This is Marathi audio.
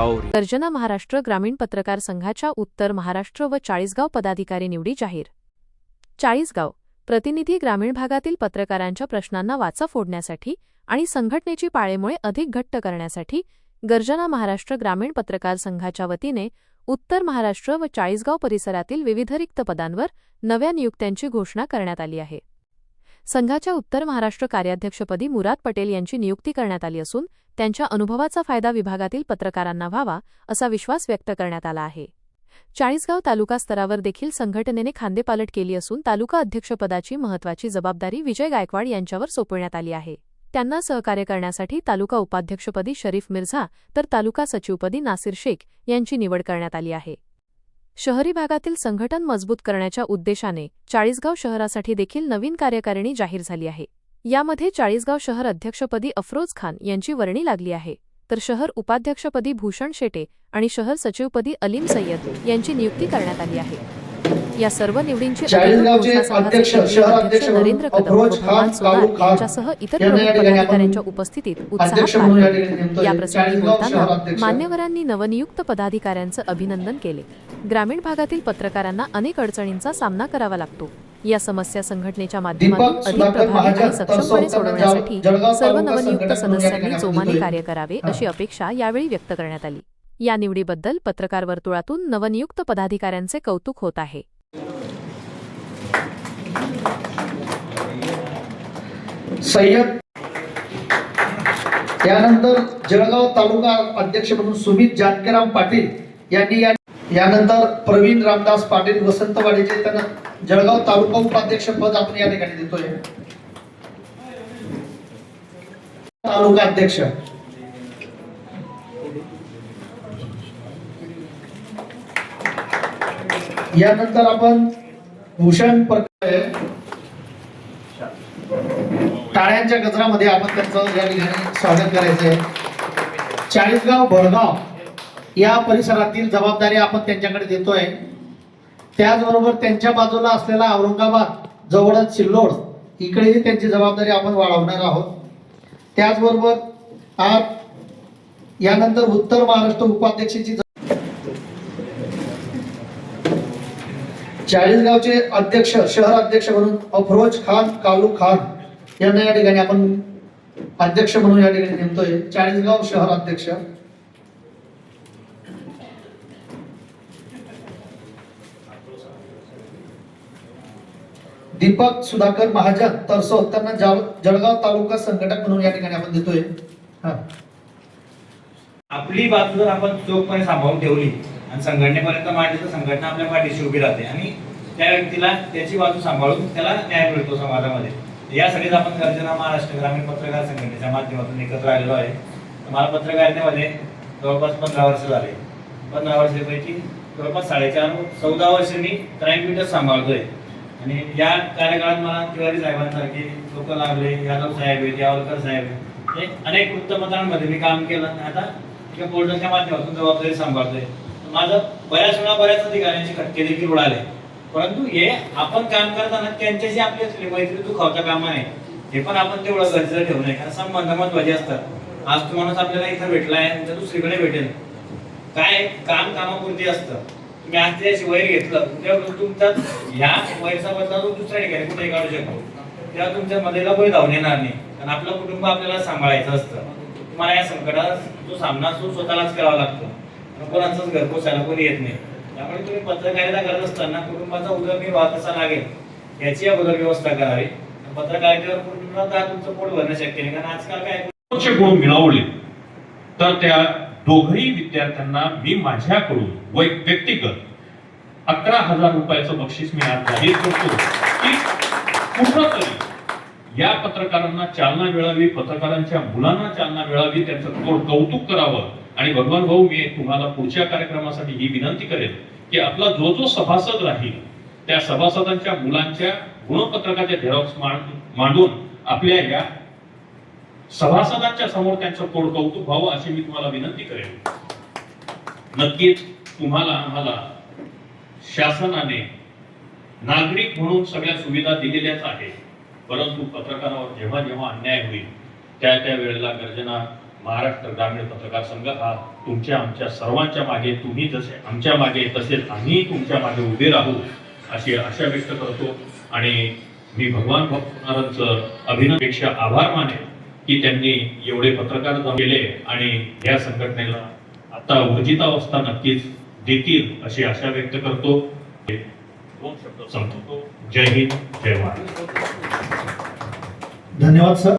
राऊरी। गर्जना महाराष्ट्र ग्रामीण पत्रकार संघाच्या उत्तर महाराष्ट्र व चाळीसगाव पदाधिकारी निवडी जाहीर। चाळीसगाव प्रतिनिधी ग्रामीण भागातील पत्रकारांच्या प्रश्नांना वाचा फोडण्यासाठी आणि संघटनेची पाळेमुळे अधिक घट्ट करण्यासाठी गर्जना महाराष्ट्र ग्रामीण पत्रकार संघाच्या वतीने उत्तर महाराष्ट्र व चाळीसगाव परिसरातील विविध रिक्त पदांवर नव्या नियुक्त्यांची घोषणा करण्यात आली आहे। संघाच्या उत्तर महाराष्ट्र कार्याध्यक्षपदी मुराद पटेल यांची नियुक्ती करण्यात आली असून त्यांच्या अनुभवाचा फायदा विभागातील पत्रकारांना व्हावा असा विश्वास व्यक्त करण्यात आला आहे। चाळीसगाव तालुका स्तरावर देखील संघटनेने खांदेपालट केली असून तालुका अध्यक्षपदाची महत्त्वाची जबाबदारी विजय गायकवाड यांच्यावर सोपवण्यात आली आहे। त्यांना सहकार्य करण्यासाठी तालुका उपाध्यक्षपदी शरीफ मिर्झा तर तालुका सचिवपदी नासिर शेख यांची निवड करण्यात आली आहे। शहरी भागातील संघटन मजबूत करण्याच्या उद्देशाने चाळीसगाव शहरासाठी देखील नवीन कार्यकारिणी जाहीर झाली आहे। यामध्ये चाळीसगाव शहर अध्यक्षपदी अफरोज खान यांची वर्णी लागली आहे, तर शहर उपाध्यक्षपदी भूषण शेटे आणि शहर सचिवपदी अलीम सय्यद यांची नियुक्ती करण्यात आली आहे। या सर्व निवडींची नरेंद्र कदम व भगवान सोनार यांच्यासह इतर प्रमुख पदाधिकाऱ्यांच्या उपस्थितीत उत्साहात पार पडली। या प्रसंगी बोलताना मान्यवरांनी नवनियुक्त पदाधिकाऱ्यांचं अभिनंदन केले। ग्रामीण भागातील पत्रकारांना अनेक अडचणींचा सामना करावा लागतो। या समस्या संघटनेच्या माध्यमातून अधिक प्रभावी आणि सक्षमपणे सोडवण्यासाठी सर्व नवनियुक्त सदस्यांनी जोमाने कार्य करावे अशी अपेक्षा यावेळी व्यक्त करण्यात आली। या निवडीबद्दल पत्रकार वर्तुळातून नवनियुक्त पदाधिकाऱ्यांचे कौतुक होत आहे। सय्यद त्यानंतर जळगाव तालुका अध्यक्ष म्हणून सुमित जानकीराम पाटील यांनी यानंतर प्रवीण रामदास पाटील वसंतवाडीचे त्यांना जळगाव तालुका उपाध्यक्ष पद आपण या ठिकाणी देतोय। तालुका अध्यक्ष यानंतर आपण भूषण टाळ्यांच्या गजरामध्ये आपण त्यांचं या ठिकाणी स्वागत करायचंय। चाळीसगाव भडगाव या परिसरातील जबाबदारी आपण त्यांच्याकडे देतोय। त्याचबरोबर त्यांच्या बाजूला असलेला औरंगाबाद जवळच सिल्लोड इकडेही त्यांची जबाबदारी आपण वाढवणार आहोत। त्याचबरोबर यानंतर उत्तर महाराष्ट्र उपाध्यक्षाची चाळीसगावचे अध्यक्ष शहर अध्यक्ष म्हणून अफरोज खान कालू खान यांना या ठिकाणी आपण अध्यक्ष म्हणून या ठिकाणी नेमतोय। चाळीसगाव शहर अध्यक्ष दीपक सुधाकर महाजन तरसो त्यांना जळगाव तालुका संघटक म्हणून या ठिकाणी आपण देतोय। आपली बाजू जर आपण चोखपणे सांभाळून ठेवली आणि संघटनेपर्यंत मांडली तर संघटना आपल्या पाठीशी उभी राहते आणि त्या व्यक्तीला त्याची बाजू सांभाळून त्याला न्याय मिळतो समाजामध्ये। यासाठीच आपण गर्जना महाराष्ट्र ग्रामीण पत्रकार संघटनेच्या माध्यमातून एकत्र आलेलो आहे। मला पत्रकारितेमध्ये जवळपास 15 वर्ष झाले। 15 वर्षापैकी जवळपास 14 वर्ष मी क्राईम मीटर सांभाळतोय आणि या कार्यकाळात मला तिवारी साहेबांसारखे लोक लागले, यादव साहेब आहेत, यावलकर साहेब, अनेक वृत्तपत्रांमध्ये मी काम केलं। आता एका पोर्टलच्या माध्यमातून जबाबदारी सांभाळतोय। माझं बऱ्याच वेळा बऱ्याच अधिकाऱ्यांचे खटके देखील उडाले, परंतु हे आपण काम करताना त्यांच्याशी आपली असलेली मैत्री दुखावता कामा नये, हे पण आपण तेवढं गरजेचं ठेवू नये। कारण संबंध महत्त्वाचे असतात। आज तो माणूस आपल्याला इथं भेटलाय तर दुसरीकडे भेटेल, काय काम कामापुरती असतं। तुम्ही आज त्याशी वैर घेतलं तेव्हा तुमचा ह्या वैरचा बदला तो दुसऱ्या ठिकाणी कुठेही काढू शकतो, तेव्हा तुमच्या मध्येला कोणी धावून येणार नाही। कारण आपलं कुटुंब आपल्याला सांभाळायचं असतं। तुम्हाला या संकटात जो सामना तो स्वतःलाच करावा लागतो, कोणाचंच घर पोचायला कोणी येत नाही। त्यामुळे तुम्ही पत्रकारिता करत असताना कुटुंबाचा उदरनिर्वाह कसा लागेल याची अगोदर व्यवस्था करावी। पत्रकारितेवर पूर्णतः तुमचं पोट भरणं शक्य नाही, कारण आजकाल काय गुण मिळवले तर त्या दोघही विद्यार्थ्यांना मी माझ्याकडून व्यक्तिगत 11,000 रुपयाचं बक्षीस मी आज जाहीर करतो की पूर्णतरी या पत्रकारांना चालना मिळावी, पत्रकारांच्या मुलांना चालना मिळावी, त्यांचं कौतुक करावं। आणि भगवान भाऊ, मी तुम्हाला पुढच्या कार्यक्रमासाठी ही विनंती करेन की आपला जो सभासद राहील त्या सभासदांच्या मुलांच्या गुणपत्रकाचे झेरॉक्स मांडून आपल्या या सभासदांच्या समोर त्यांचं कौतुक व्हावं अशी मी तुम्हाला विनंती करेन। नक्कीच तुम्हाला आम्हाला शासनाने नागरिक म्हणून सगळ्या सुविधा दिलेल्याच आहेत, परंतु पत्रकारावर जेव्हा जेव्हा अन्याय होईल त्या वेळेला गर्जना महाराष्ट्र ग्रामीण पत्रकार संघ हा तुमच्या आमच्या सर्वांच्या मागे, तुम्ही जसे आमच्या मागे तसेच आम्ही तुमच्या मागे उभे राहू अशी आशा व्यक्त करतो. आणि मी भगवान भक्तनारांचं अभिनंदनपेक्षा आभार मानेन की त्यांनी एवढे पत्रकार जमा केले आणि या संघटनेला आता ऊर्जितावस्था नक्कीच देतील अशी आशा व्यक्त करतो. 2 शब्द संपवतो. जय हिंद, जय महाराष्ट्र. धन्यवाद सर.